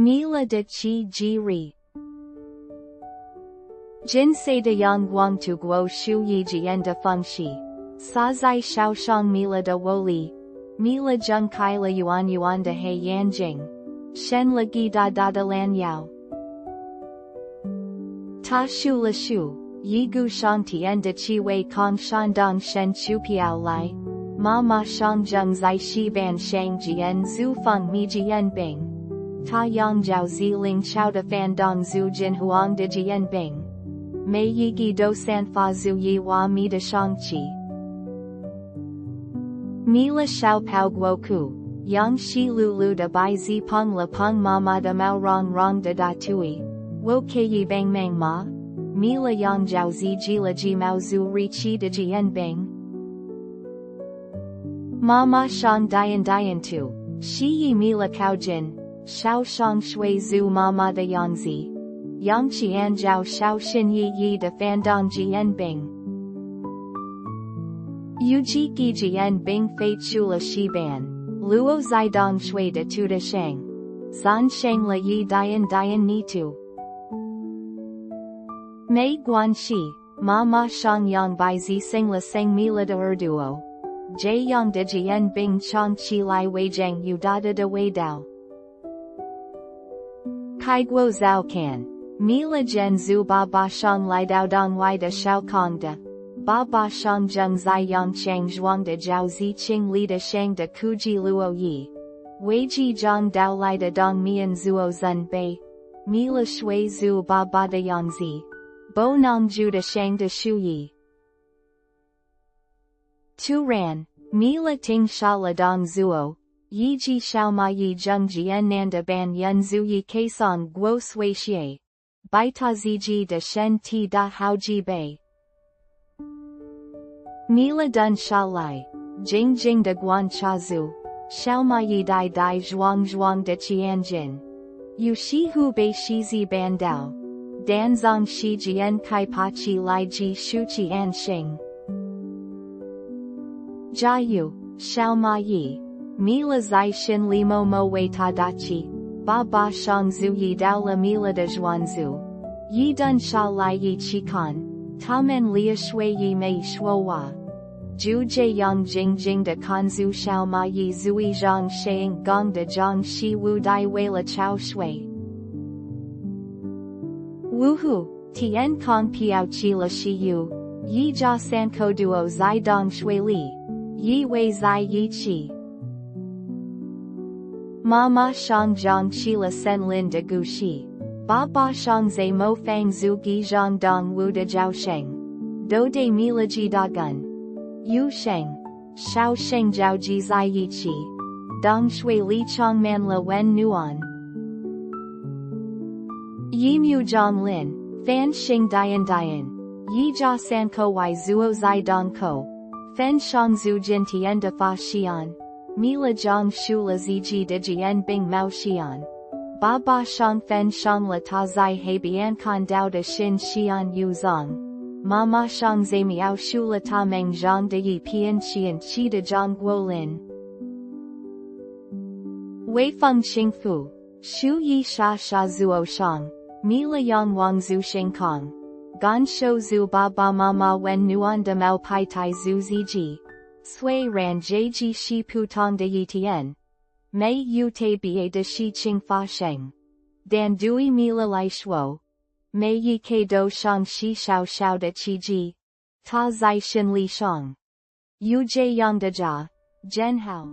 米了的chi ji ri。今世的阳光透过树叶之间的缝隙，洒在小上米了的窝里，米了睁开了圆圆的黑眼睛，伸了个大大的懒腰。他数了数，一股上天的气味从山洞深处飘来，妈妈上正在石板上煎煮蜂蜜煎饼，他用饺子灵巧的翻动煮金黄的煎饼，每一个都散发出一滑蜜的香气。米了小泡过库，用湿漉漉的白纸碰了碰妈妈的毛茸茸的大腿，我可以帮忙吗？米了用饺子挤了挤毛足力气的煎饼。妈妈上答应图，示意米了靠近，小声说出妈妈的样子，用起按照小心翼翼的翻动煎饼。有几个煎饼飞出了石板，落在洞水的土地上，产生了一大泥土。没关系，妈妈上用白纸醒了米了的耳朵，这样的煎饼尝起来味将有大大的味道。开过早餐，米了跟住爸爸上来到洞外的小空地。爸爸上正在用强壮的饺子清理的上的苦汁卤液，为即将到来的当面做准备。米了说出爸爸的样子，不能煮的上的厨艺。突然，米了停下了动作，一只小蚂蚁正艰难的扮演注意开上过水鞋，把它自己的身体打好几倍。米了蹲下来，静静地观察住小蚂蚁呆呆壮壮的眼睛，有时会被狮子绊倒，但总是这样开爬起来继续去安心。加油，小蚂蚁！米了在心里默默为它打气。爸爸上注意到了米了的专注，一蹲下来一起看，他们俩谁也没说话。就这样静静地看住小蚂蚁注意让成功的将食物带回了巢穴。呜呼！天空飘起了细雨，一家三口躲在洞穴里，依偎在一起。妈妈上讲起了森林的故事，爸爸上在模仿住几种动物的叫声，都对米了几大根。有声、小声交织在一起，洞穴里充满了温暖。一秒钟里，繁星点点，一家三口围坐在洞口，分享住今天的发现。米了讲述了自己的煎饼冒险，爸爸上分享了他在海边看到的新鲜游踪。妈妈上在描述了他们长的一片神奇的中国林。微风轻拂，树叶沙沙作响，米了仰望住星空，感受住爸爸妈妈温暖的毛拍带住自己。虽然这只是普通的一天，没有特别的事情发生，但对米了来说，每一刻都像是小小的奇迹。他在心里想，有这样的家，真好。